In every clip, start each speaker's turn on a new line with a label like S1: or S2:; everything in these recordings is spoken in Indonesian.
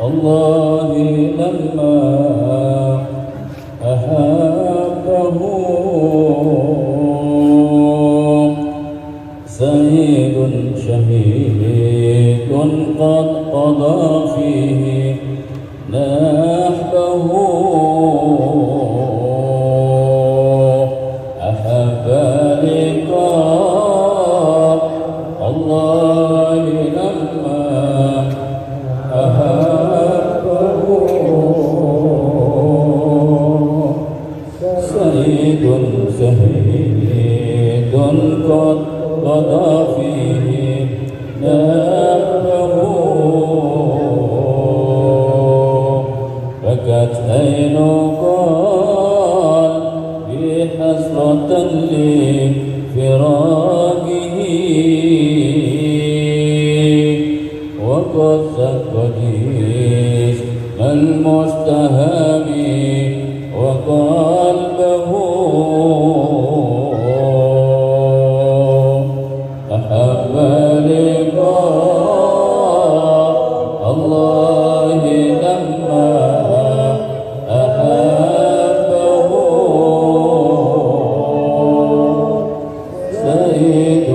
S1: الله لما أحبه سعيد شهيد قد قضى فيه نحبه أحب لقاء الله لما أحبه سعيد شهيد قد قضى فيه نحبه بكت عين قلبي حسرة لفراقه وقد ثقل اسم المستهام وقلبه أحب لقاء الله لما أحبه سعيد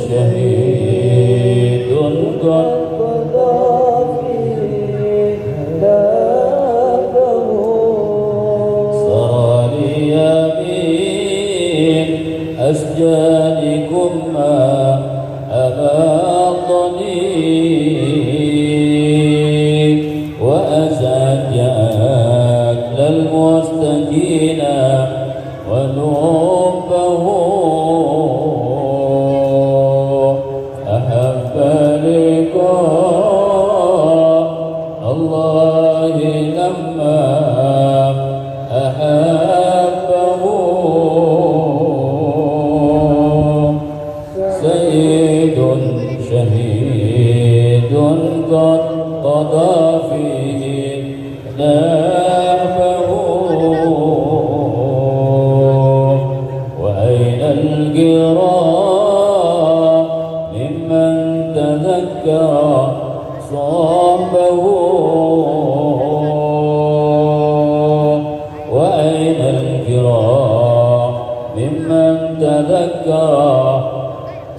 S1: شهيد قد سرى لي من أشجانكم ما أباطني وأزعج أكل المستكين ونوبه أحب لقاء الله لما أحبه سعيد شهيد قد قضى فيه نحبه وأين القراء ممن تذكر صحبه وأين القراء ممن تذكر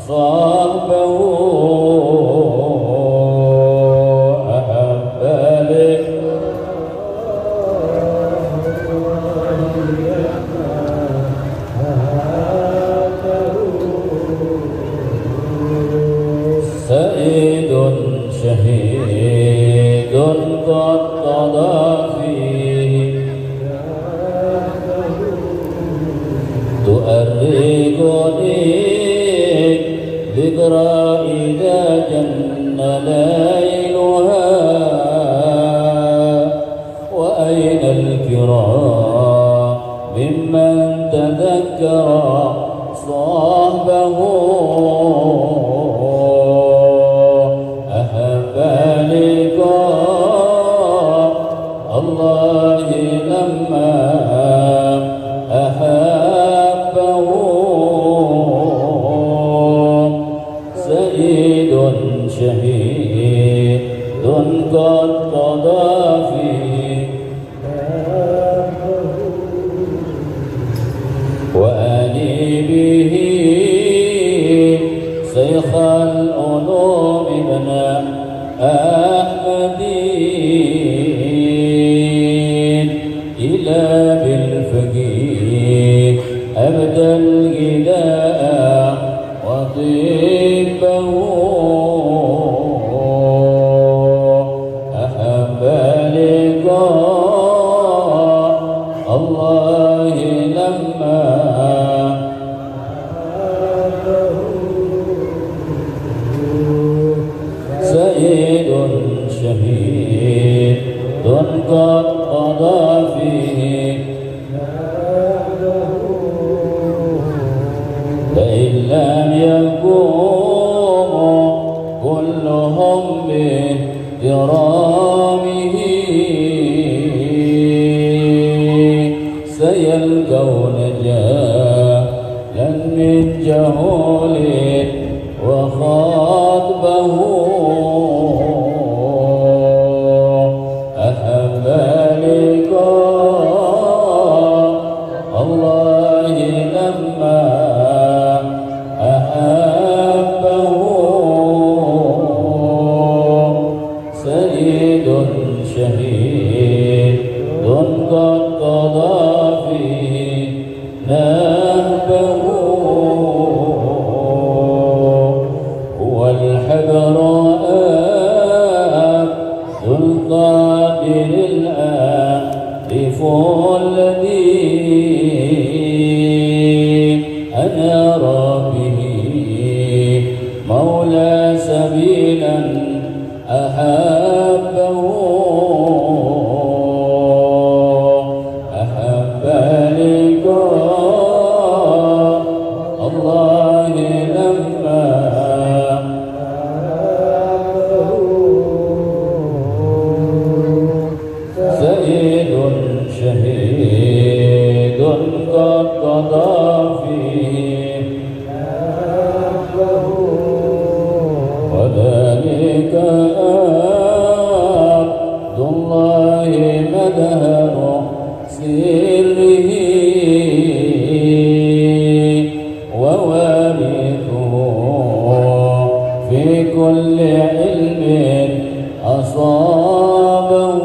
S1: صحبه أحب سعيد شهيد قد قضى فيه تؤرقني ذكرى إذا جن ليلها وأين الكرام ممن تذكر صحبه أحب لقاء الله لما أحبه سعيد شهيد قد قضى فيه وأني به شيخ العلوم ابن أحمد إلى بالفقيه أبدى الغداء وطيبه أحب لقاء الله لما سعيد شهيد قد قضى فيه فإن لم يقوموا كلهم بكرامه سيلقون جهلا من جهول وخاطبه سبيلا أحب لقاء الله لما سيد شهيد قد قضى فيه وذلك عبد الله مدهر سره ووارثه في كل علم أصابه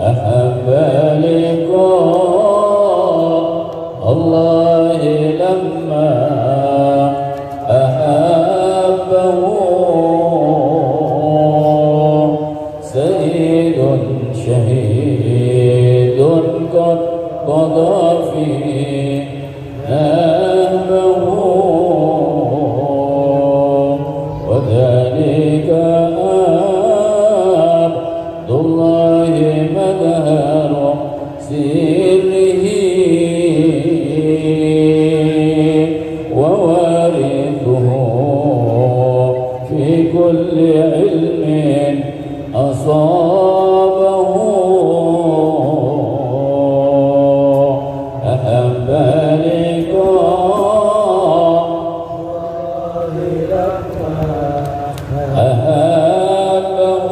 S1: أحب لقاء الله لما أحبه سيد شهيد قد قضى فيه نهبه وذلك عبد الله مدهر سره ووارثه في كل علم أصابه أحب لقاء أحبه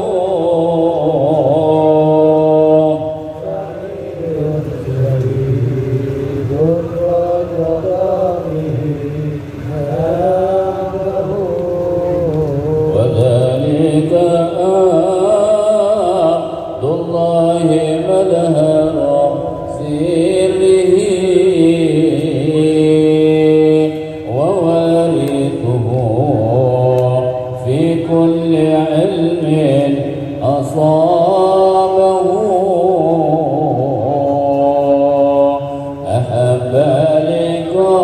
S1: وذلك عبد الله مدهر سره ووارثه في كل علم أصابه أحب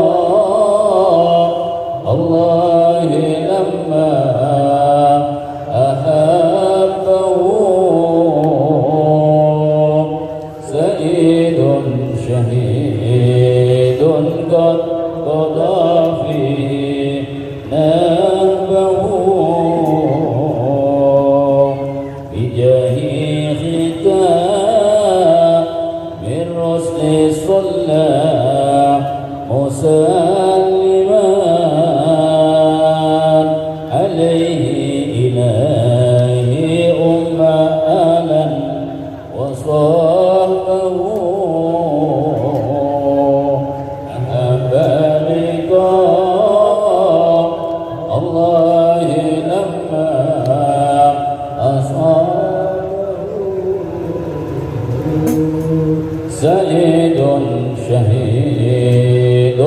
S1: لقاء الله لما أحبه سيد شهيد قد قضى فيه نهبه بجاه ختام الرسل صلى مسلما عليه إلهي أمانا وصحبه أحب لقاء الله لما سيد شهيد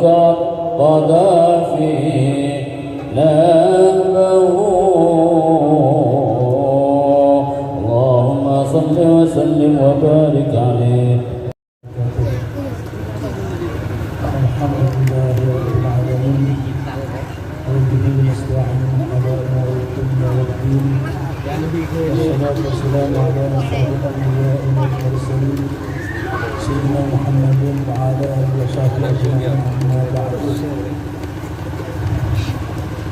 S1: قد قضى فيه نهبه اللهم صل وسلم وبارك عليه.
S2: الحمد لله رب العالمين وبه نستعين على امور الدنيا والدين والصلاه والسلام على اشرف الانبياء والمرسلين سيدنا محمد وعلى اله وصحبه اجمعين اما بعد.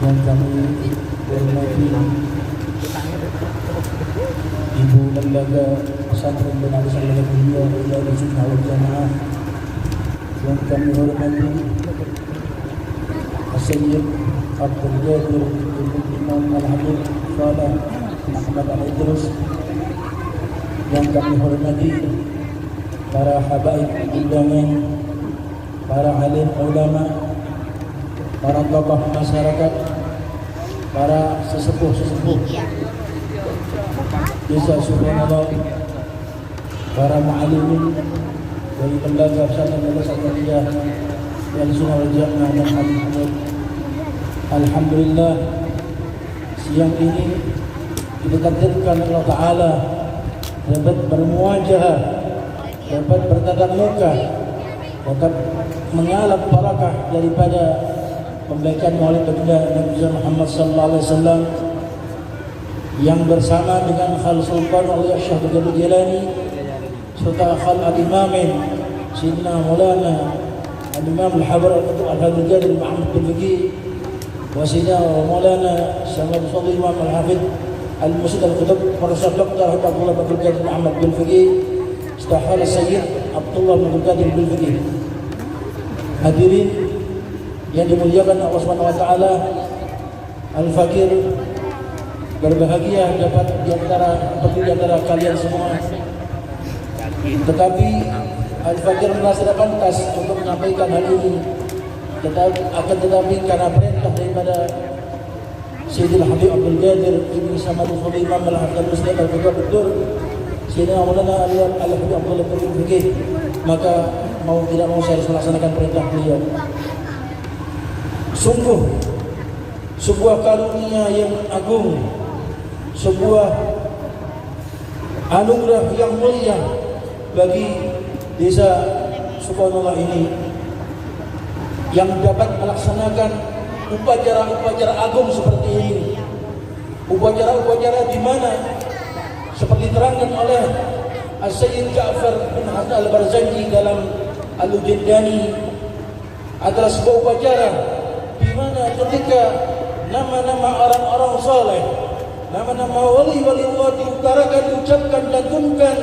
S2: Yang kami hormati Ibu Lembaga Pesantren dan Alisanul Dunia Ulama Sunnah wal Jamaah, yang kami hormati Sayyid Abdul Qadir Imam Al-Habib Saleh Ahmad Al-Idrus, yang kami hormati para habaib undangan, para alim ulama, para tokoh masyarakat, para sesepuh-sesepuh desa Subhanallah, para mu'alimin dari lembaga pesantren Al-Asatiyah Ahlussunnah wal Jamaah dan Al-Muhammad. Alhamdulillah, siang ini ditakdirkan Allah Ta'ala dapat bermuajah, dapat bertatap muka, dapat mengalap barakah daripada pembacaan Maulid baginda Nabi Muhammad sallallahu alaihi wasallam yang bersama dengan Khal Sultan Aulia Syekh Abdul Qadir Jilani serta Khal Al-Imamin Sayyidina Maulana Al-Imam Al-Habr Al-Habib Qadir Muhammad bin Faqih wa Sayyidina Maulana Syamsul Fadil Imam Al-Hafidh Al-Musid Al-Qutb Profesor Dr. Abdullah bin Qadir Muhammad bin Faqih Istahal Sayyid Abdullah bin Qadir bin Faqih. Hadirin yang dimuliakan Allah Subhanahu wa taala, Al-Fakir berbahagia dapat di antara kalian semua. Tetapi Al-Fakir merasa pantas untuk menyampaikan hal ini. Tetapi karena perintah daripada Sayyidil Habib Abdul Qadir Ibn Samadul Fadil Imam Al-Hafidh Muslim Al-Fatwa Betul Sayyidina Maulana Al-Habib Abdul Qadir Fikih, maka mau tidak mau saya harus melaksanakan perintah beliau. Sungguh sebuah karunia yang agung, sebuah anugerah yang mulia bagi desa Subhanallah ini yang dapat melaksanakan upacara-upacara agung seperti ini. Upacara-upacara di mana seperti diterangkan oleh Sayyid Ja'far bin Hasan Al-Barzanji dalam Al-Ujaddani adalah sebuah upacara di mana ketika nama-nama orang-orang saleh, nama-nama wali-wali Allah diutarakan, diucapkan, dilantunkan,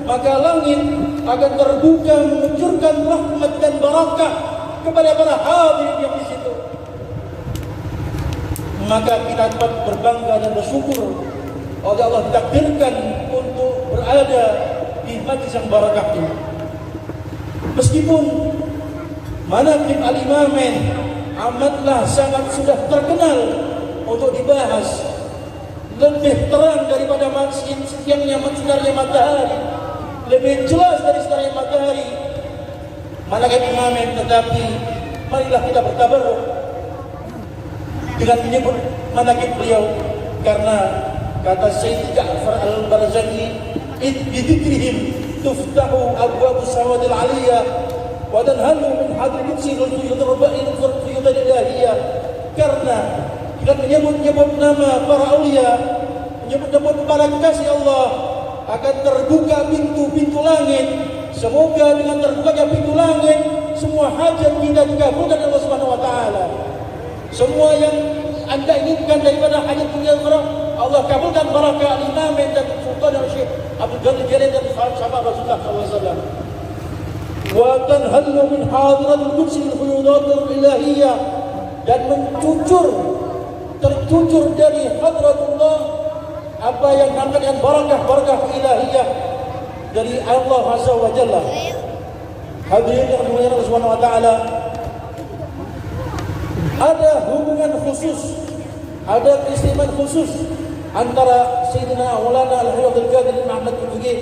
S2: maka langit akan terbuka mengucurkan rahmat dan barakah kepada para hadirin yang di situ. Maka kita dapat berbangga dan bersyukur oleh Allah ditakdirkan untuk berada di majlis yang barakah ini. Meskipun manaqib al-Imamain amatlah sangat sudah terkenal untuk dibahas, lebih terang daripada sinarnya matahari, lebih jelas dari sinarnya matahari manaqib Imamain, tetapi marilah kita bertabarruk dengan menyebut manaqib beliau, karena kata Sayyid Ja'far Al-Barzanji, "Bidzikrihim tuftahu abwabus sawadil aliyah wa tanhalu min hadril qudsi wal yudarba'il fardiyat ilahiyah." Karena kita menyebut nama para aulia, menyebut para kekasih Allah, akan terbuka pintu-pintu langit. Semoga dengan terbukanya pintu langit, semua hajat kita dikabulkan Allah Subhanahu wa taala. Semua yang Anda inginkan daripada hajat dunia Allah kabulkan. Barakah al-Imam dan Sultan Syekh Abdul Qadir Jilani dan sahabat Rasulullah SAW. Wa tanhallu min hadiratil qudsi al-fuyudatul ilahiyah, dan tercucur dari hadratullah apa yang namanya dengan barakah ilahiyah dari Allah Azza wa Jalla. Hadirin yang dimuliakan Allah Subhanahu wa taala, ada hubungan khusus, ada keistimewaan khusus antara Sayyidina Maulana Al-Habib Abdul Qadir Muhammad bin Faqih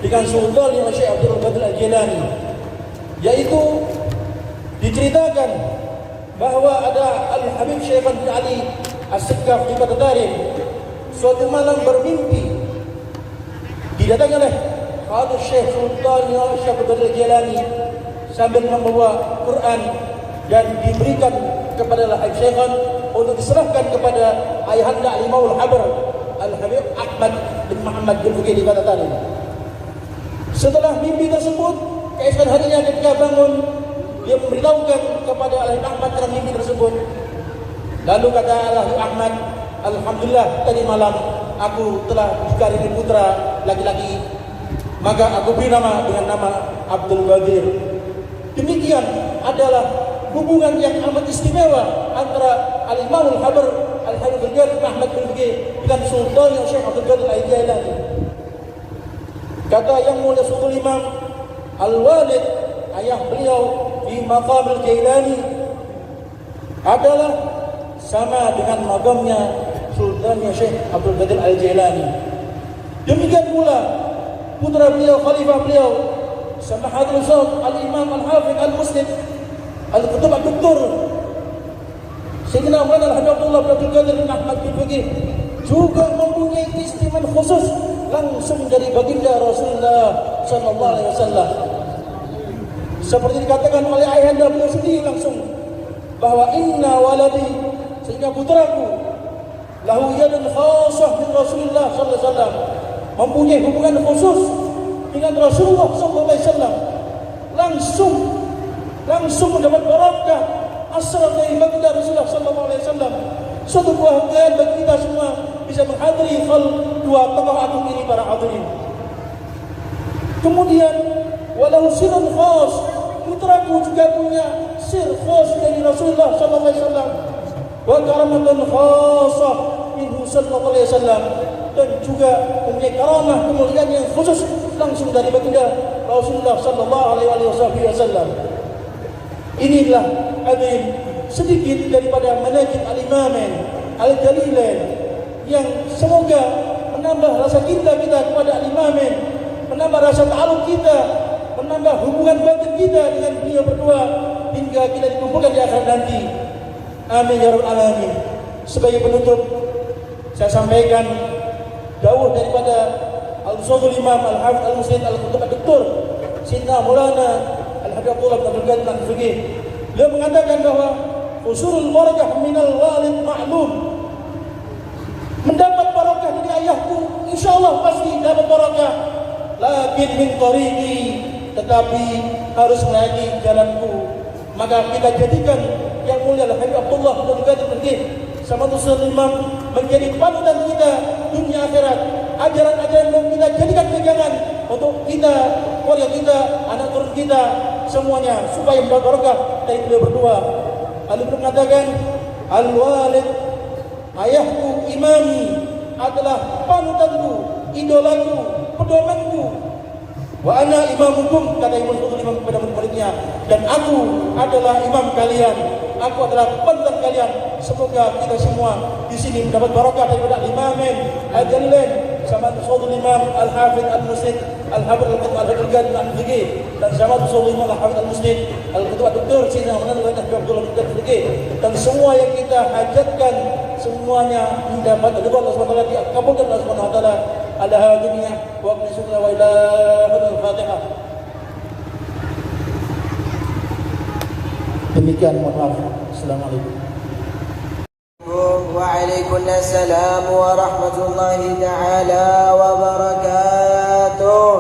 S2: dengan Sultan yang Syekh Abdul Qadir Al-Jilani, yaitu diceritakan bahwa ada Al-Habib Syekh bin Ali As-Sikkaf di Kota Tarim suatu malam bermimpi didatangi oleh Khalid Syekh Sultan yang Syekh Abdul Qadir Al-Jilani sambil membawa Quran dan diberikan kepada Al-Habib Syekh untuk diserahkan kepada ayahanda Al-Imam Al-Habr Al-Habib Ahmad bin Muhammad bin Faqih di Kota Tarim. Setelah mimpi tersebut, keesokan harinya ketika bangun, dia memberitahukan kepada Al-Habib Ahmad tentang mimpi tersebut. Lalu kata Al-Habib Ahmad, "Alhamdulillah, tadi malam aku telah dikaruniai putra laki-laki, maka aku beri nama dengan nama Abdul Qadir." Demikian adalah hubungan yang amat istimewa antara Al-Imam Al-Habr Al-Habib Abdul Qadir Muhammad bin Faqih dengan Sultan yang Syekh Abdul Qadir Al-Jilani. Kata yang mulia Sultan Imam Al-Walid, ayah beliau di maqam Al-Jilani adalah sama dengan makamnya Sultan yang Syekh Abdul Qadir Al-Jilani. Demikian pula putra beliau, khalifah beliau, Samahatul Ustaz Al-Imam Al-Hafidh Al-Muslim Al-Qutb Al-Doktor Sayyidina Maulana Al-Habib Abdullah bin Abdul Qadir bin Ahmad bin Faqih juga mempunyai keistimewaan khusus langsung dari baginda Rasulullah sallallahu alaihi wasallam. Seperti dikatakan oleh ayahanda beliau sendiri langsung bahwa inna waladi, sehingga putraku lahu yadun khasah min Rasulullah sallallahu alaihi wasallam, mempunyai hubungan khusus dengan Rasulullah sallallahu alaihi wasallam, langsung mendapat barakah asal dari baginda Rasulullah sallallahu alaihi wasallam. Suatu kebahagiaan bagi kita semua bisa menghadiri hal dua tokoh agung ini para hadirin. Kemudian walau sirrun khas, putraku juga punya sir khas dari Rasulullah sallallahu alaihi wasallam, wa karamatan khasah minhu sallallahu alaihi wasallam, dan juga mempunyai karamah kemuliaan yang khusus langsung dari baginda Rasulullah sallallahu alaihi wasallam. Inilah hadirin sedikit daripada manaqib al-Imamain al-Jalilain yang semoga menambah rasa cinta kita kepada al-Imamain, menambah rasa ta'alluq kita, menambah hubungan batin kita dengan beliau berdua hingga kita dikumpulkan di akhirat nanti. Amin ya rabbal alamin. Sebagai penutup, saya sampaikan jauh daripada al-Ustadzul Imam Al-Hafidz Al-Musnid Al-Qutub Ad-Doktor Sayyidina Maulana Al-Habib Abdullah bin Abdul Qadir Al-Fiqih. Beliau mengatakan bahwa usulul barakah minal walid ma'lum, mendapat barakah dari ayahku insyaallah pasti dapat barakah, lakin min tariqi, tetapi harus melalui jalanku. Maka kita jadikan yang mulia Habib Abdullah bin Abdul Qadir Al-Fiqih sama Ustaz Imam menjadi panutan kita dunia akhirat. Ajaran-ajaran yang kita jadikan pegangan untuk kita, keluarga kita, anak turun kita semuanya supaya mendapat barakah dari beliau berdua. Lalu beliau mengatakan, al-walid, ayahku, imami, adalah panutanku, idolaku, pedomanku. Wa ana imamukum, kata imam kepada murid-muridnya, dan aku adalah imam kalian, aku adalah panutan kalian. Semoga kita semua di sini mendapat barakah daripada Imamain al-Jalilain sama Ustadzul Imam Al-Hafidz Al-Musnid Al-Habib Al-Qutub Al-Fiqih, dan sama Ustadzul Imam Al-Hafidz Al-Musnid Al-Qutub Ad-Doktor Sayyidina Maulana Habib Abdullah bin Fiqih, dan semua yang kita hajatkan semuanya mendapat ridha Allah Subhanahu wa taala, dikabulkan Allah Subhanahu wa taala. Ala hadhihi wa qisna wa ila al-Fatihah. Demikian, mohon maaf. Assalamualaikum.
S3: وعليكم السلام ورحمة الله تعالى وبركاته.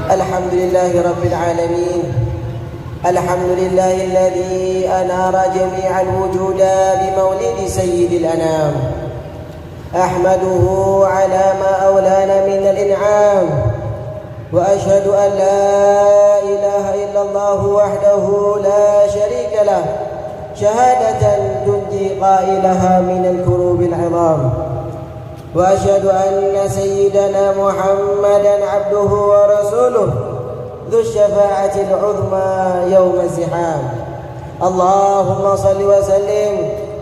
S3: الحمد لله رب العالمين، الحمد لله الذي أنار جميع الوجود بمولد سيد الأنام، أحمده على ما أولانا من الإنعام، وأشهد أن لا إله إلا الله وحده لا شريك له، شهادة تنجي قائلها من الكروب العظام، وأشهد أن سيدنا محمدا عبده ورسوله ذو الشفاعة العظمى يوم الزحام. اللهم صل وسلم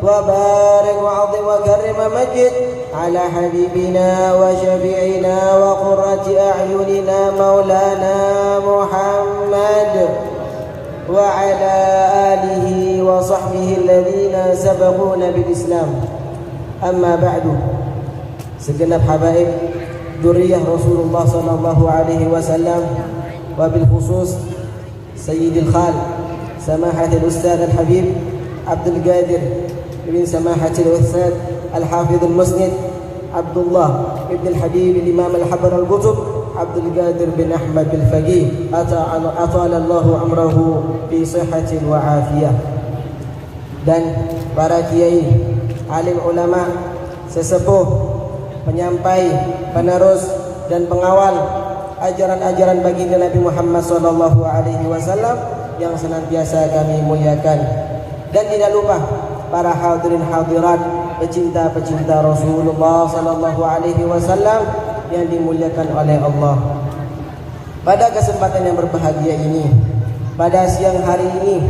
S3: وبارك وعظم وكرم ومجد على حبيبنا وشفيعنا وقرة أعيننا مولانا محمد وعلى آله وصحبه الذين سبقونا بالإسلام. أما بعد، segenap habaib dzurriyyah Rasulullah sallallahu alaihi wasallam, wabilkhusus Sayyidil Khal Samahatul Ustaz Al-Habib Abdul Qadir bin Samahatul Ustaz Al-Hafidh Al-Musnid Abdullah ibn Al-Habib Imam Al-Habar Al-Qutub Abdul Qadir bin Ahmad Al-Faqih, atalallahu amrahu fi sihhatin wa afiyah. Dan para kiai, alim ulama, sesepuh, penyampai, penerus dan pengawal ajaran-ajaran baginda Nabi Muhammad sallallahu alaihi wasallam yang senantiasa kami muliakan. Dan tidak lupa para hadirin hadirat, pecinta-pecinta Rasulullah sallallahu alaihi wasallam yang dimuliakan oleh Allah. Pada kesempatan yang berbahagia ini, pada siang hari ini,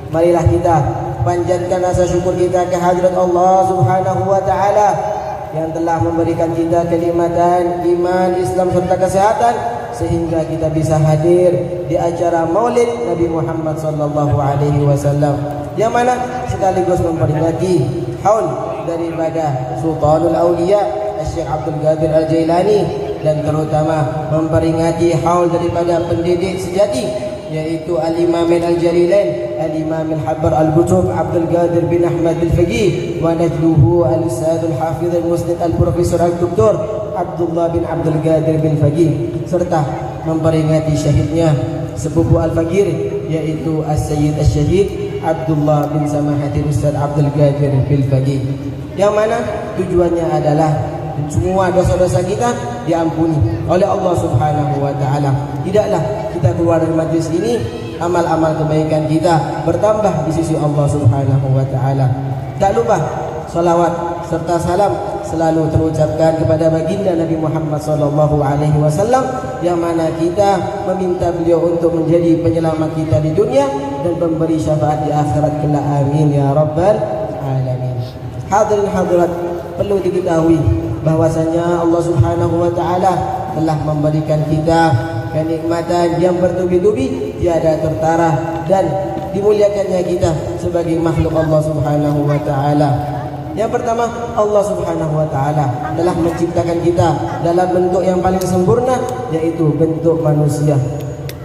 S3: marilah kita panjatkan rasa syukur kita kehadirat Allah Subhanahu wa taala yang telah memberikan kita kenikmatan iman, Islam serta kesehatan sehingga kita bisa hadir di acara Maulid Nabi Muhammad sallallahu alaihi wasallam, yang mana sekaligus memperingati haul daripada Sultanul Auliya Syekh Abdul Qadir Al-Jailani, dan terutama memperingati haul daripada pendidik sejati yaitu Al-Imam Al-Jalilain Al-Imam Al-Habbar Al-Qutub Abdul Qadir bin Ahmad Al-Faqih wa najluhu Al-Ustadz Al-Hafiz Al-Musnid Al-Profesor Al-Doktor Abdullah bin Abdul Qadir bin Faqih, serta memperingati syahidnya sepupu Al-Faqir yaitu As-Sayyid Asy-Syahid Abdullah bin Samahatil Ustadz Abdul Qadir bin Faqih, yang mana tujuannya adalah semua dosa-dosa kita diampuni oleh Allah Subhanahu wa taala. Tidaklah kita keluar dari majlis ini amal-amal kebaikan kita bertambah di sisi Allah Subhanahu wa taala. Tak lupa salawat serta salam selalu terucapkan kepada baginda Nabi Muhammad sallallahu alaihi wasallam, yang mana kita meminta beliau untuk menjadi penyelamat kita di dunia dan memberi syafaat di akhirat kelak. Amin ya rabbal alamin. Hadirin hadirat, perlu diketahui bahwasanya Allah Subhanahu wa taala telah memberikan kita kenikmatan yang bertubi-tubi tiada tertara, dan dimuliakannya kita sebagai makhluk Allah Subhanahu wa taala. Yang pertama, Allah Subhanahu wa taala telah menciptakan kita dalam bentuk yang paling sempurna, yaitu bentuk manusia.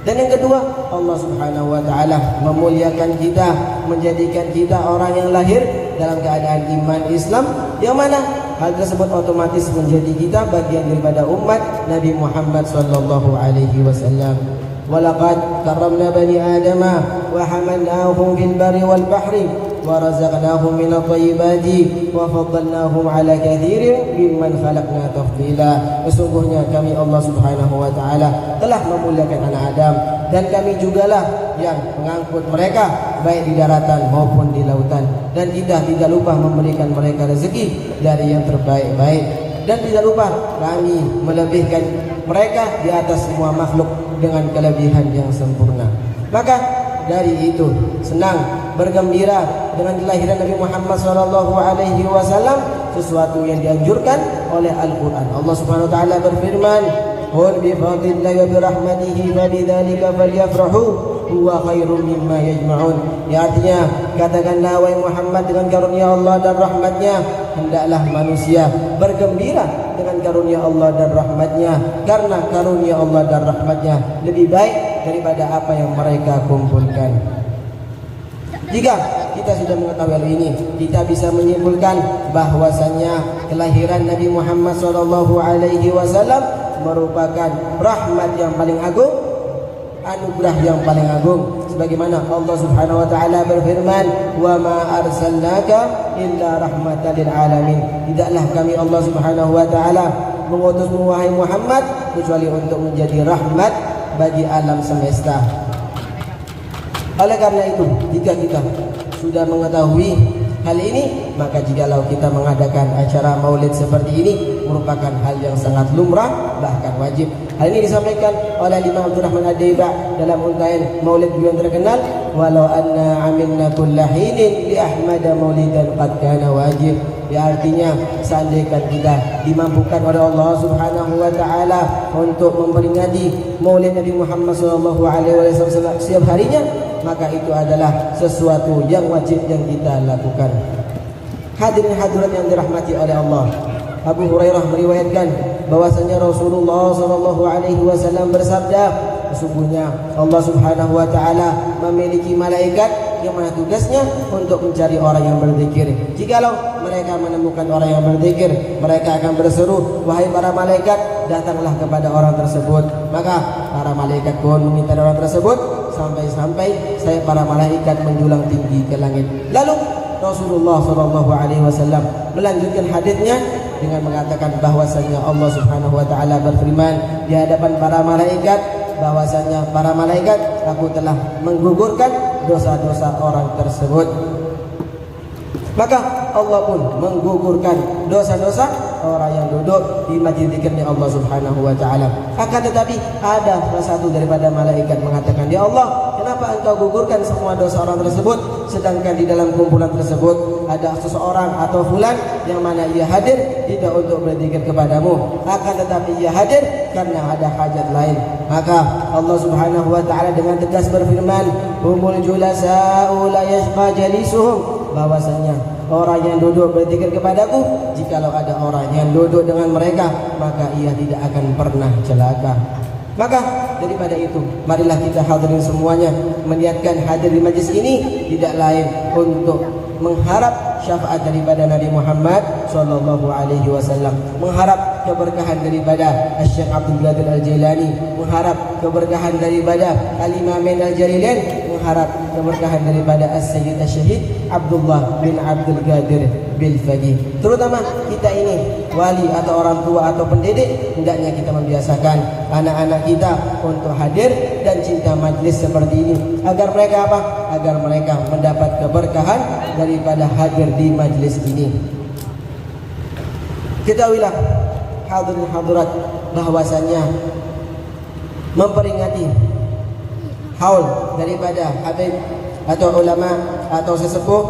S3: Dan yang kedua, Allah Subhanahu wa taala memuliakan kita, menjadikan kita orang yang lahir dalam keadaan iman Islam, yang mana hal tersebut otomatis menjadi kita bagian daripada umat Nabi Muhammad sallallahu alaihi wasallam. Walaqad karramna bani Adama wa hamalnahum fil barri wal bahri wa razaqnahum minat thayyibati wa faddalnahum ala katsirin mimman khalaqna tafdila. Sesungguhnya kami Allah Subhanahu wa taala telah memuliakan anak Adam, dan kami jugalah yang mengangkut mereka baik di daratan maupun di lautan, dan kita tidak lupa memberikan mereka rezeki dari yang terbaik-baik, dan tidak lupa kami melebihkan mereka di atas semua makhluk dengan kelebihan yang sempurna. Maka dari itu senang bergembira dengan kelahiran Nabi Muhammad sallallahu alaihi wasallam, sesuatu yang dianjurkan oleh Al-Qur'an. Allah Subhanahu wa taala berfirman, "Qul bi fadlillahi wa bi rahmatihi fa bidzalika falyafrahu huwa khairum mimma yajma'un." Ya, artinya katakanlah wahai Muhammad, dengan karunia Allah dan rahmatnya hendaklah manusia bergembira dengan karunia Allah dan rahmatnya, karena karunia Allah dan rahmatnya lebih baik daripada apa yang mereka kumpulkan. Jika kita sudah mengetahui hal ini, kita bisa menyimpulkan bahwasanya kelahiran Nabi Muhammad SAW merupakan rahmat yang paling agung, anugerah yang paling agung, sebagaimana Allah Subhanahu wa taala berfirman, "Wa ma arsalnaka illa rahmatan lil alamin." Tidaklah kami Allah Subhanahu wa taala mengutusmu wahai Muhammad kecuali untuk menjadi rahmat bagi alam semesta. Oleh karena itu, jika kita sudah mengetahui hal ini, maka jikalau kita mengadakan acara maulid seperti ini merupakan hal yang sangat lumrah, bahkan wajib. Hal ini disampaikan oleh Imam Abdurrahman Ad-Daiba dalam untayan maulid beliau terkenal, "Walau anna amilna kulla hinin li ahmada maulidan qad kana wajib." Ya, artinya seandainya kita dimampukan oleh Allah Subhanahu wa taala untuk memperingati maulid Nabi Muhammad sallallahu alaihi wasallam setiap harinya, maka itu adalah sesuatu yang wajib yang kita lakukan. Hadirin hadirat yang dirahmati oleh Allah, Abu Hurairah meriwayatkan bahwasanya Rasulullah sallallahu alaihi wasallam bersabda, sesungguhnya Allah Subhanahu wa taala memiliki malaikat yang mana tugasnya untuk mencari orang yang berzikir. Jikalau mereka menemukan orang yang berzikir, mereka akan berseru, "Wahai para malaikat, datanglah kepada orang tersebut." Maka para malaikat pun meminta orang tersebut, sampai-sampai saya para malaikat menjulang tinggi ke langit. Lalu Rasulullah SAW melanjutkan hadisnya dengan mengatakan bahwasanya Allah Subhanahu wa taala berfirman di hadapan para malaikat, bahwasanya para malaikat, aku telah menggugurkan dosa-dosa orang tersebut. Maka Allah pun menggugurkan dosa-dosa orang yang duduk di majlis zikirnya Allah Subhanahu wa taala. Akan tetapi ada salah satu daripada malaikat mengatakan, "Ya Allah, kenapa engkau gugurkan semua dosa orang tersebut, sedangkan di dalam kumpulan tersebut ada seseorang atau fulan yang mana ia hadir tidak untuk berzikir kepadamu, akan tetapi ia hadir karena ada hajat lain." Maka Allah Subhanahu wa taala dengan tegas berfirman, "Humul julasa'u la yashqa jalisuhum," bahwasanya orang yang duduk berzikir kepadaku, jikalau ada orang yang duduk dengan mereka, maka ia tidak akan pernah celaka. Maka daripada itu, marilah kita hadirin semuanya meniatkan hadir di majlis ini tidak lain untuk mengharap syafaat daripada Nabi Muhammad sallallahu alaihi wasallam, mengharap keberkahan daripada Syekh Abdul Qadir Al-Jailani, mengharap keberkahan daripada Al-Imamain Al-Jalilain, mengharap keberkahan daripada As-Sayyid Asy-Syahid Abdullah bin Abdul Qadir Bil-Faqih. Terutama kita ini wali atau orang tua atau pendidik, hendaknya kita membiasakan anak-anak kita untuk hadir dan cinta majlis seperti ini, agar mereka apa? Agar mereka mendapat keberkahan daripada hadir di majlis ini. Ketahuilah hadirin hadirat bahwasanya memperingati haul daripada habib atau ulama atau sesepuh,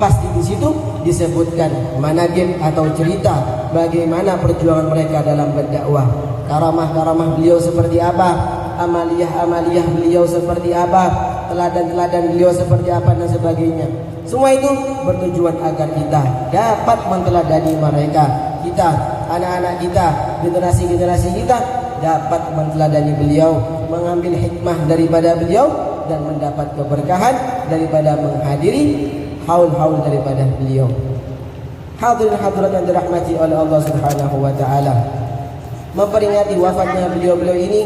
S3: pasti di situ disebutkan manaqib atau cerita bagaimana perjuangan mereka dalam berdakwah, karamah-karamah beliau seperti apa, amaliyah-amaliyah beliau seperti apa, teladan-teladan beliau seperti apa dan sebagainya. Semua itu bertujuan agar kita dapat menteladani mereka, kita, anak-anak kita, generasi-generasi kita dapat menteladani beliau, mengambil hikmah daripada beliau dan mendapat keberkahan daripada menghadiri haul-haul daripada beliau. Hadirin hadirat yang dirahmati oleh Allah Subhanahu wa taala, memperingati wafatnya beliau-beliau ini,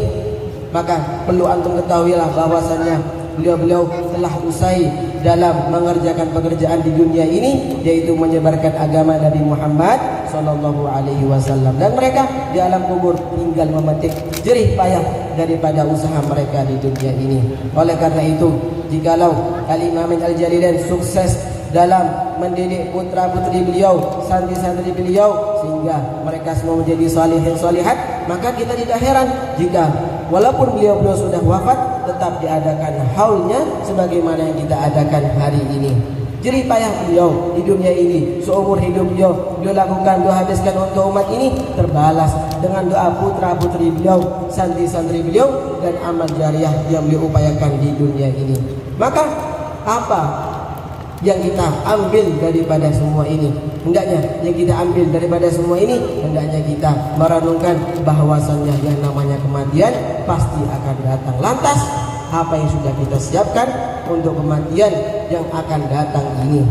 S3: maka perlu antum ketahuilah bahwasanya beliau-beliau telah usai dalam mengerjakan pekerjaan di dunia ini, yaitu menyebarkan agama Nabi Muhammad sallallahu alaihi wasallam, dan mereka di alam kubur tinggal memetik jerih payah daripada usaha mereka di dunia ini. Oleh karena itu, jikalau Al-Imamain Al-Jalilain sukses dalam mendidik putra-putri beliau, santri-santri beliau, sehingga mereka semua menjadi salihin salihat, maka kita tidak heran jika walaupun beliau-beliau sudah wafat, tetap diadakan haulnya sebagaimana yang kita adakan hari ini. Jerih payah beliau di dunia ini, seumur hidup beliau lakukan, beliau habiskan untuk umat ini, terbalas dengan doa putra-putri beliau, santri-santri beliau, dan amal jariah yang beliau upayakan di dunia ini. Maka apa yang kita ambil daripada semua ini? Hendaknya yang kita ambil daripada semua ini, hendaknya kita merenungkan bahwasannya yang namanya kematian pasti akan datang. Lantas apa yang sudah kita siapkan untuk kematian yang akan datang ini?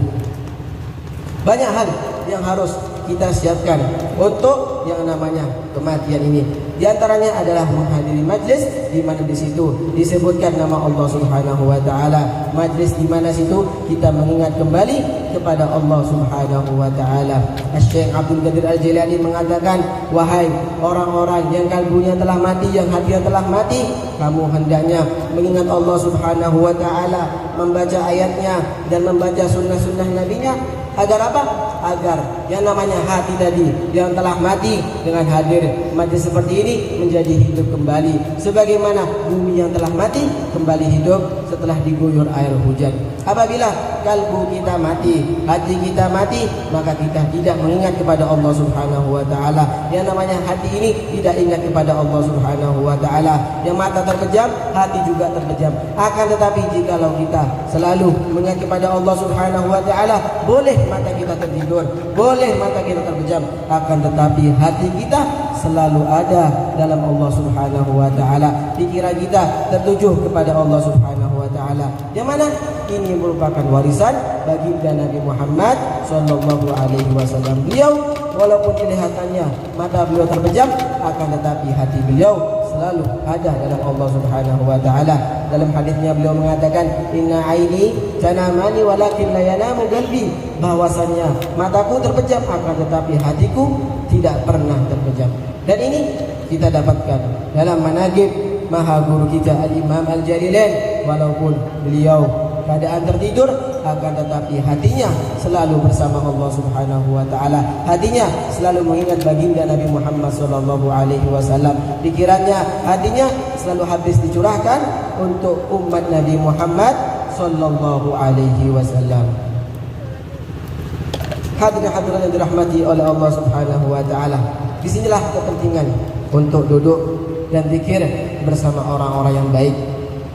S3: Banyak hal yang harus kita siapkan untuk yang namanya kematian ini. Di antaranya adalah menghadiri majlis di mana di situ disebutkan nama Allah Subhanahu wa taala. Majlis di mana situ kita mengingat kembali kepada Allah Subhanahu wa taala. Syekh Abdul Qadir Al-Jailani mengatakan, wahai orang-orang yang kalbunya telah mati, yang hatinya telah mati, kamu hendaknya mengingat Allah Subhanahu wa taala, membaca ayatnya dan membaca sunnah-sunnah nabinya. Agar apa? Agar yang namanya hati tadi yang telah mati dengan hadir majlis seperti ini menjadi hidup kembali, sebagaimana bumi yang telah mati kembali hidup setelah diguyur air hujan. Apabila kalbu kita mati, hati kita mati, maka kita tidak mengingat kepada Allah Subhanahu wa taala. Yang namanya hati ini tidak ingat kepada Allah Subhanahu wa taala. Yang mata terpejam, hati juga terpejam. Akan tetapi jikalau kita selalu mengingat kepada Allah Subhanahu wa taala, boleh mata kita tertidur, boleh mata kita terpejam, akan tetapi hati kita selalu ada dalam Allah Subhanahu wa taala. Pikiran kita tertuju kepada Allah Subhanahu wa taala. Yang mana ini merupakan warisan baginda Nabi Muhammad sallallahu alaihi wasallam. Beliau walaupun kelihatannya mata beliau terpejam, akan tetapi hati beliau selalu ada dalam Allah Subhanahu wa taala. Dalam hadisnya beliau mengatakan, inna aini tanamani walakin la yanamu qalbi, bahwasannya mataku terpejam akan tetapi hatiku tidak pernah terpejam. Dan ini kita dapatkan dalam manaqib maha guru kita Al-Imam Al-Jalilain. Walaupun beliau keadaan tertidur, akan tetapi hatinya selalu bersama Allah Subhanahu wa taala. Hatinya selalu mengingat baginda Nabi Muhammad sallallahu alaihi wasallam. Pikirannya, hatinya selalu habis dicurahkan untuk umat Nabi Muhammad sallallahu alaihi wasallam. Hadirin yang dirahmati oleh Allah Subhanahu wa taala, disinilah kepentingan untuk duduk dan zikir bersama orang-orang yang baik.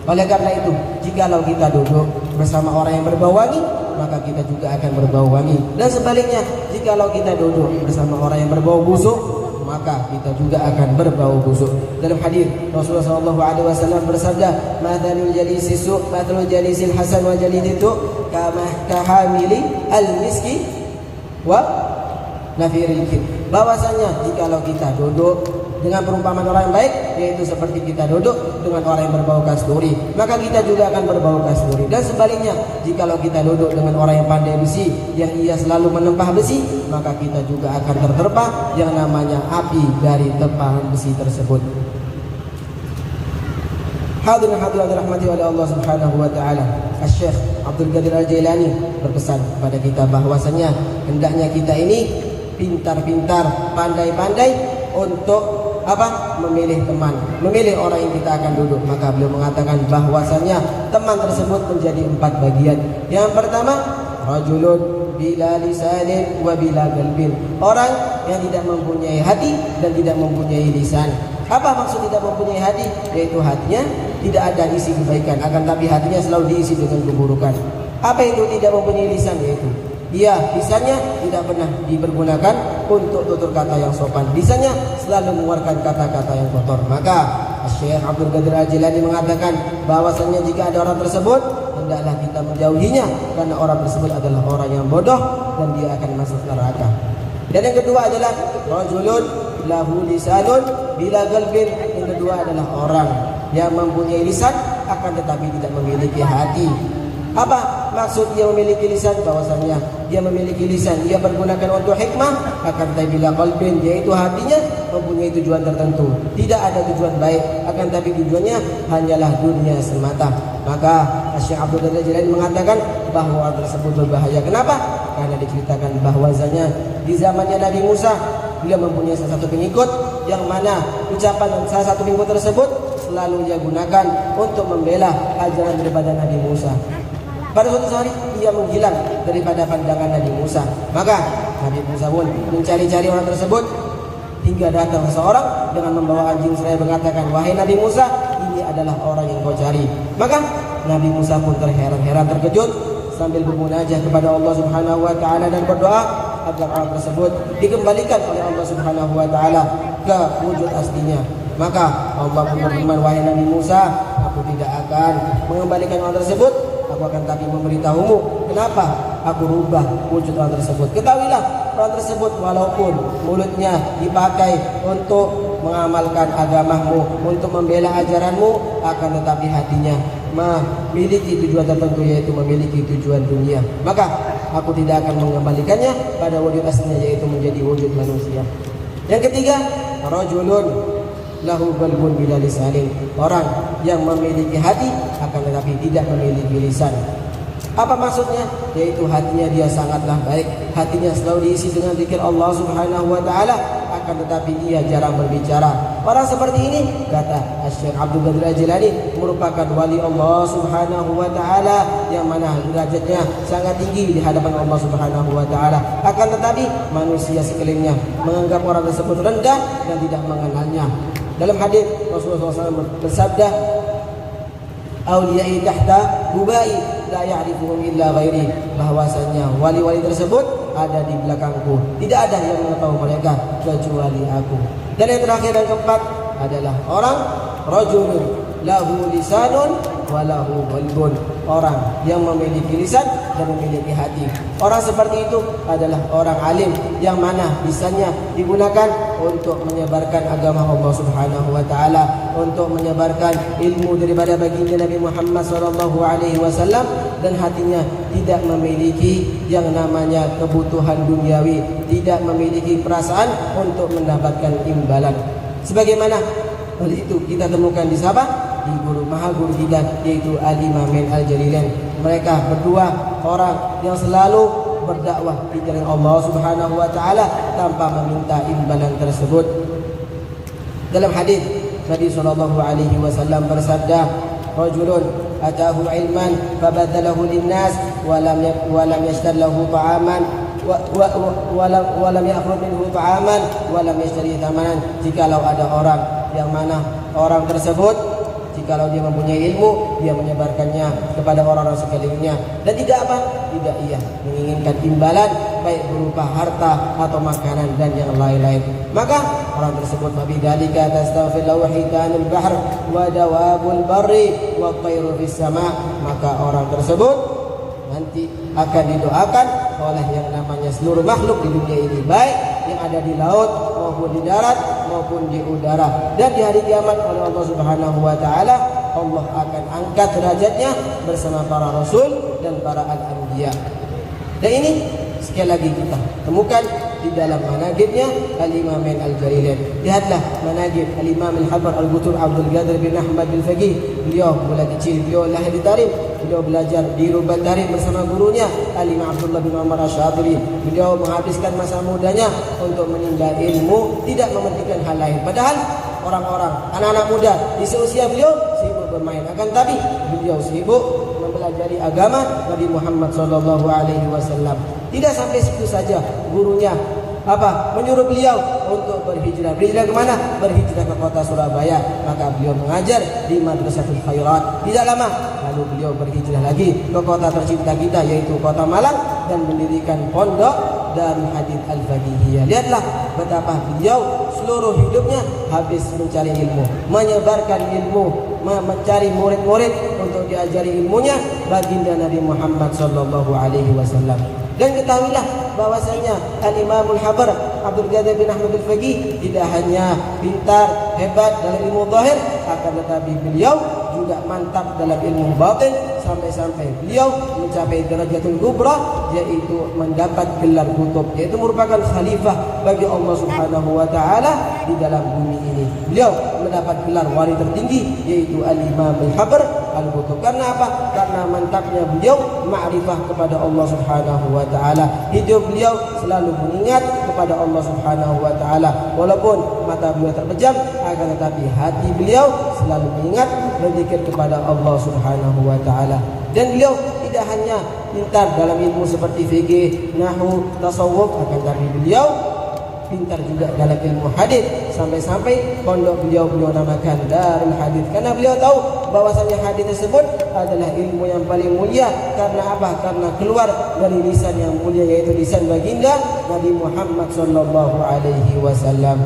S3: Oleh karena itu, jikalau kita duduk bersama orang yang berbau wangi, maka kita juga akan berbau wangi. Dan sebaliknya, jikalau kita duduk bersama orang yang berbau busuk, maka kita juga akan berbau busuk. Dalam hadis Rasulullah SAW bersabda, "Mathalul jalisi su', mathalul jalisil hasan wa jalisitu kama kahamili al-miski wa nafiril kid." Bahwasanya jikalau kita duduk dengan perumpamaan orang yang baik, yaitu seperti kita duduk dengan orang yang berbau kasturi, maka kita juga akan berbau kasturi. Dan sebaliknya, jikalau kita duduk dengan orang yang pandai besi, yang ia selalu menempah besi, maka kita juga akan terterpa yang namanya api dari tempahan besi tersebut. Hadirin hadirat rahmati oleh Allah Subhanahu wa taala. Asy-Syaikh Abdul Qadir Al-Jailani berpesan kepada kita bahwasanya hendaknya kita ini pintar-pintar, pandai-pandai untuk memilih teman, memilih orang yang kita akan duduk. Maka beliau mengatakan bahwasanya teman tersebut menjadi 4 bagian. Yang pertama, rajulun bila lisanin wa bila qalbin, orang yang tidak mempunyai hati dan tidak mempunyai lisan. Apa maksud tidak mempunyai hati? Yaitu hatinya tidak ada isi kebaikan, akan tapi hatinya selalu diisi dengan keburukan. Apa itu tidak mempunyai lisan? Yaitu lisannya tidak pernah dipergunakan untuk tutur kata yang sopan. Lisannya selalu mengeluarkan kata-kata yang kotor. Maka Syekh Abdul Qadir Al-Jailani mengatakan bahwasanya jika ada orang tersebut, hendaklah kita menjauhinya, karena orang tersebut adalah orang yang bodoh dan dia akan masuk neraka. Dan yang kedua adalah rajulun lahu lisanun bila qalbin. Yang kedua adalah orang yang mempunyai lisan akan tetapi tidak memiliki hati. Apa maksud dia memiliki lisan? Bahwasanya dia memiliki lisan, dia pergunakan untuk hikmah, akan tapi bila qalbin, yaitu hatinya mempunyai tujuan tertentu, tidak ada tujuan baik, akan tapi tujuannya hanyalah dunia semata. Maka Syekh Abdul Qadir Al-Jailani mengatakan bahwa orang tersebut berbahaya. Kenapa? Karena diceritakan bahwasanya di zamannya Nabi Musa, beliau mempunyai salah satu pengikut yang mana ucapan salah satu pengikut tersebut selalu dia gunakan untuk membela ajaran daripada Nabi Musa. Pada suatu hari dia menghilang daripada pandangan Nabi Musa. Maka Nabi Musa pun mencari-cari orang tersebut, hingga datang seseorang dengan membawa anjing seraya mengatakan, "Wahai Nabi Musa, ini adalah orang yang kau cari." Maka Nabi Musa pun terheran-heran, terkejut, sambil bermunajat kepada Allah Subhanahu wa taala dan berdoa agar orang tersebut dikembalikan oleh Allah Subhanahu wa taala ke wujud aslinya. Maka Allah pun berfirman, "Wahai Nabi Musa, aku tidak akan mengembalikan orang tersebut. Aku akan tapi memberitahumu kenapa aku rubah wujud orang tersebut. Ketahuilah, orang tersebut walaupun mulutnya dipakai untuk mengamalkan agamamu, untuk membela ajaranmu, akan tetapi hatinya memiliki tujuan tertentu, yaitu memiliki tujuan dunia. Maka aku tidak akan mengembalikannya pada wujud aslinya, yaitu menjadi wujud manusia." Yang ketiga, rajulun lahu qalbun bila lisanin, orang yang memiliki hati akan tetapi tidak memiliki lisan. Apa maksudnya? Yaitu hatinya dia sangatlah baik, hatinya selalu diisi dengan zikir Allah Subhanahu wa taala, akan tetapi ia jarang berbicara. Orang seperti ini, kata Syekh Abdul Qadir Al-Jailani, merupakan wali Allah Subhanahu wa taala yang mana derajatnya sangat tinggi di hadapan Allah Subhanahu wa taala. Akan tetapi manusia sekelilingnya menganggap orang tersebut rendah dan tidak mengenalnya. Dalam hadis Rasulullah SAW bersabda, "Auliyai tahta hubai la ya'rifuhum illa ghairi." Bahwasanya wali-wali tersebut ada di belakangku, tidak ada yang mengetahui mereka kecuali aku. Dan yang terakhir dan keempat adalah orang rajulun lahu lisanun wa lahu qalbun, orang yang memiliki lisan dan memiliki hati. Orang seperti itu adalah orang alim yang mana lisannya digunakan untuk menyebarkan agama Allah Subhanahu wa taala, untuk menyebarkan ilmu daripada baginda Nabi Muhammad SAW, dan hatinya tidak memiliki yang namanya kebutuhan duniawi, tidak memiliki perasaan untuk mendapatkan imbalan. Sebagaimana hal itu kita temukan di siapa? Di guru maha guru kita, yaitu Al-Imamain Al-Jalilain. Mereka berdua orang yang selalu berdakwah di jalan Allah Subhanahu wa taala tanpa meminta imbalan tersebut. Dalam hadis Nabi sallallahu alaihi wasallam bersabda, "Rajulun atahu ilman fabadalahu linnas wa lam yashtar lahu ta'aman wa lam ya'khudh minhu ta'aman wa lam yashtari thamanan." Jikalau ada orang yang mana orang tersebut, jikalau dia mempunyai ilmu, dia menyebarkannya kepada orang-orang sekelilingnya, dan tidak ia menginginkan imbalan baik berupa harta atau makanan dan yang lain-lain. Maka orang tersebut fabidzalika tastaghfir lahu hitanul bahr wa dawabul barri wa tayru fis sama, maka orang tersebut nanti akan didoakan oleh yang namanya seluruh makhluk di dunia ini, baik yang ada di laut maupun di darat maupun di udara. Dan di hari kiamat oleh Allah Subhanahu wa taala, Allah akan angkat derajatnya bersama para rasul dan para al-anbiya. Dan ini sekali lagi kita temukan di dalam manaqibnya Al-Imamain Al-Jalilain. Lihatlah manaqib Al-Imam Al-Habr Al-Butur Abdul Qadir bin Ahmad bin Faqih. Beliau mulai kecil beliau lahir di Tarim, beliau belajar di Ruban Tarim bersama gurunya Al-Imam Abdullah bin Umar Asy-Syatiri. Beliau menghabiskan masa mudanya untuk menimba ilmu, tidak mementingkan hal lain. Padahal orang-orang anak-anak muda di seusia beliau sibuk bermain, akan tapi beliau sibuk mempelajari agama Nabi Muhammad SAW. Tidak sampai situ saja, gurunya menyuruh beliau untuk berhijrah. Berhijrah ke mana? Berhijrah ke kota Surabaya. Maka beliau mengajar di Madrasatul Khairat. Tidak lama lalu beliau berhijrah lagi ke kota tercinta kita, yaitu kota Malang, dan mendirikan pondok Darul Hadits Al-Faqihiyah. Lihatlah betapa beliau seluruh hidupnya habis mencari ilmu, menyebarkan ilmu, mencari murid-murid untuk diajari ilmunya baginda Nabi Muhammad SAW. Dan ketahuilah bahwasanya Al-Imamul Habr Abdul Qadir bin Ahmad Al-Faqih tidak hanya pintar, hebat dalam ilmu zahir, akan tetapi beliau juga mantap dalam ilmu batin, sampai-sampai beliau mencapai derajatul kubra, yaitu mendapat gelar kutub, yaitu merupakan khalifah bagi Allah Subhanahu wa taala di dalam bumi ini. Beliau mendapat gelar wali tertinggi, yaitu Al-Imam Al-Habr Al-Kutub. Karena apa? Karena mantapnya beliau ma'rifah kepada Allah Subhanahu wa taala. Hidup beliau selalu mengingat kepada Allah Subhanahu wa taala. Walaupun mata beliau terpejam, akan tetapi hati beliau selalu mengingat, berzikir kepada Allah Subhanahu wa taala. Dan beliau tidak hanya pintar dalam ilmu seperti fikih, nahwu, tasawuf, akan tetapi beliau pintar juga dalam ilmu hadis. Sampai-sampai pondok beliau namakan Darul Hadits, karena beliau tahu bahwasanya hadis tersebut adalah ilmu yang paling mulia. Karena apa? Karena keluar dari lisan yang mulia, yaitu lisan baginda Nabi Muhammad SAW.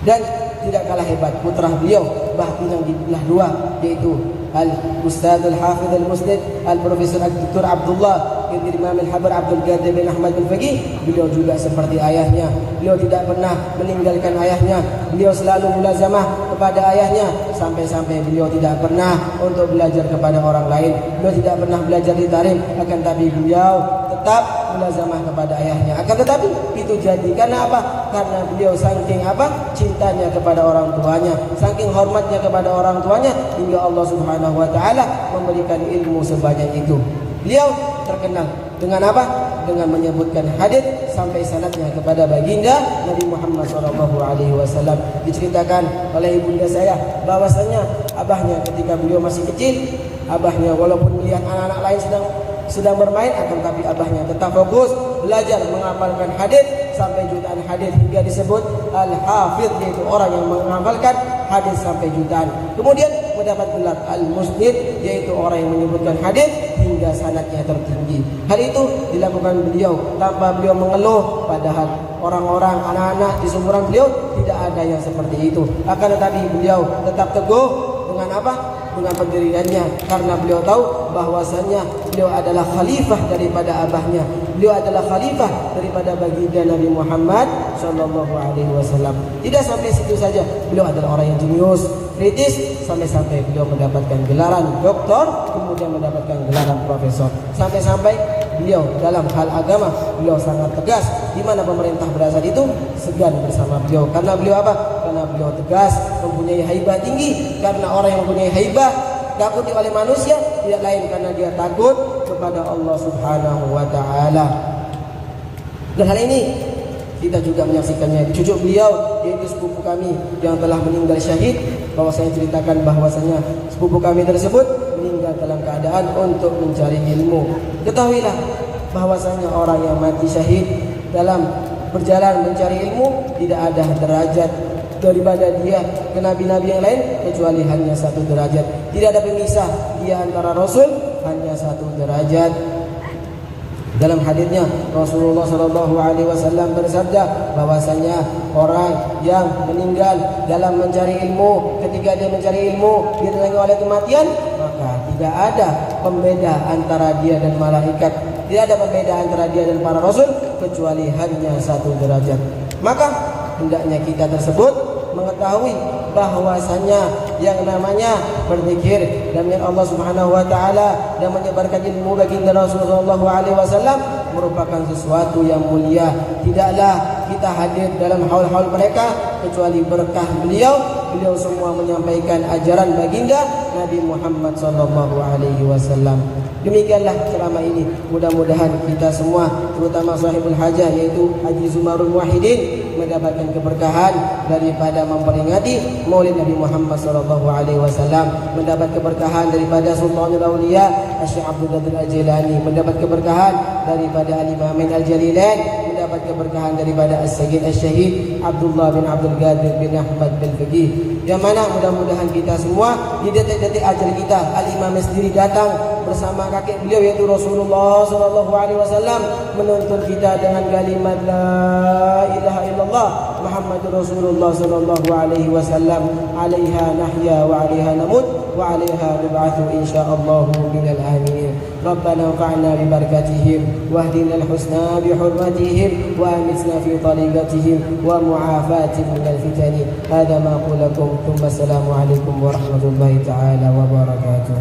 S3: Dan tidak kalah hebat putra beliau, bahkan yang dibelah dua, yaitu Al-Ustadz Al-Hafidh Al-Musnid Al-Profesor Dr. Abdullah bin Imam Al-Habr Abdul Qadir bin Ahmad bin Faqih. Beliau juga seperti ayahnya, beliau tidak pernah meninggalkan ayahnya. Beliau selalu mulazamah kepada ayahnya, sampai-sampai beliau tidak pernah untuk belajar kepada orang lain. Beliau tidak pernah belajar di Tarim, akan tapi beliau tetap mulazamah kepada ayahnya. Akan tetapi itu jadi karena apa? Karena beliau saking cintanya kepada orang tuanya, saking hormatnya kepada orang tuanya, hingga Allah Subhanahu wa taala memberikan ilmu sebanyak itu. Beliau terkenal dengan apa? Dengan menyebutkan hadis sampai sanadnya kepada baginda Nabi Muhammad SAW. Diceritakan oleh ibunda saya bahwasanya abahnya ketika beliau masih kecil, abahnya walaupun melihat anak-anak lain sedang bermain, akan tapi abahnya tetap fokus belajar menghafalkan hadis sampai jutaan hadis, hingga disebut Al-Hafidh, yaitu orang yang menghafalkan hadis sampai jutaan. Kemudian mendapat gelar Al-Musnid, yaitu orang yang menyebutkan hadis hingga sanadnya tertinggi. Hal itu dilakukan beliau tanpa beliau mengeluh, padahal orang-orang anak-anak di seumuran beliau tidak ada yang seperti itu. Akan tetapi beliau tetap teguh dengan apa? Dengan pendiriannya, karena beliau tahu bahwasanya beliau adalah khalifah daripada abahnya. Beliau adalah khalifah daripada baginda Nabi Muhammad SAW. Tidak sampai situ saja, beliau adalah orang yang jenius, kritis, sampai-sampai beliau mendapatkan gelaran doktor, kemudian mendapatkan gelaran profesor. Sampai-sampai beliau dalam hal agama beliau sangat tegas, di mana pemerintah berasal itu segan bersama beliau. Karena beliau apa? Karena beliau tegas, mempunyai haibah tinggi. Karena orang yang mempunyai haibah takuti oleh manusia, tidak lain karena dia takut kepada Allah Subhanahu wa taala. Dan hal ini kita juga menyaksikannya di cucu beliau, yaitu sepupu kami yang telah meninggal syahid. Bahwa saya ceritakan bahwasanya sepupu kami tersebut meninggal dalam keadaan untuk mencari ilmu. Ketahuilah bahwasanya orang yang mati syahid dalam berjalan mencari ilmu tidak ada derajat daripada dia ke nabi-nabi yang lain kecuali hanya satu derajat. Tidak ada pemisah dia antara rasul, hanya satu derajat. Dalam hadisnya Rasulullah sallallahu alaihi wasallam bersabda bahwasanya orang yang meninggal dalam mencari ilmu, ketika dia mencari ilmu didatangi oleh kematian, maka tidak ada pembeda antara dia dan malaikat, tidak ada pembeda antara dia dan para rasul kecuali hanya 1 derajat. Maka hendaknya kita tersebut mengetahui bahwasanya yang namanya berzikir dan mengingat Allah Subhanahu wa taala dan menyebarkan ilmu baginda Rasulullah sallallahu alaihi wasallam merupakan sesuatu yang mulia. Tidaklah kita hadir dalam haul-haul mereka kecuali berkah beliau. Beliau semua menyampaikan ajaran baginda Nabi Muhammad sallallahu alaihi wasallam. Demikianlah ceramah ini. Mudah-mudahan kita semua, terutama sahibul hajah yaitu Haji Zumarul Wahidin, mendapatkan keberkahan daripada memperingati Maulid Nabi Muhammad sallallahu alaihi wasallam, mendapat keberkahan daripada Sultanul Auliya Syekh Abdul Qadir Al-Jilani, mendapat keberkahan daripada Al-Imamain Al-Jalilain, mendapat keberkahan daripada As-Sayyid Asy-Syahid Abdullah bin Abdul Qadir bin Ahmad bin Faqih. Yang mana mudah-mudahan kita semua di detik-detik ajal kita, Al-Imam sendiri datang bersama kakek beliau yaitu Rasulullah sallallahu alaihi wasallam menuntun kita dengan kalimat la ilaha illallah Muhammadur Rasulullah sallallahu alaihi wasallam, alaiha nahya wa alaiha namut wa alaiha nub'atsu insyaallah minal aminin. Rabbana anfa'na bi barakatihim wahdina al-husna bi hurmatihim wa amisna fi tariqatihim wa mu'afatihim minal fitani. Hadza ma aqulu lakum, thumma assalamu alaikum warahmatullahi taala wabarakatuh.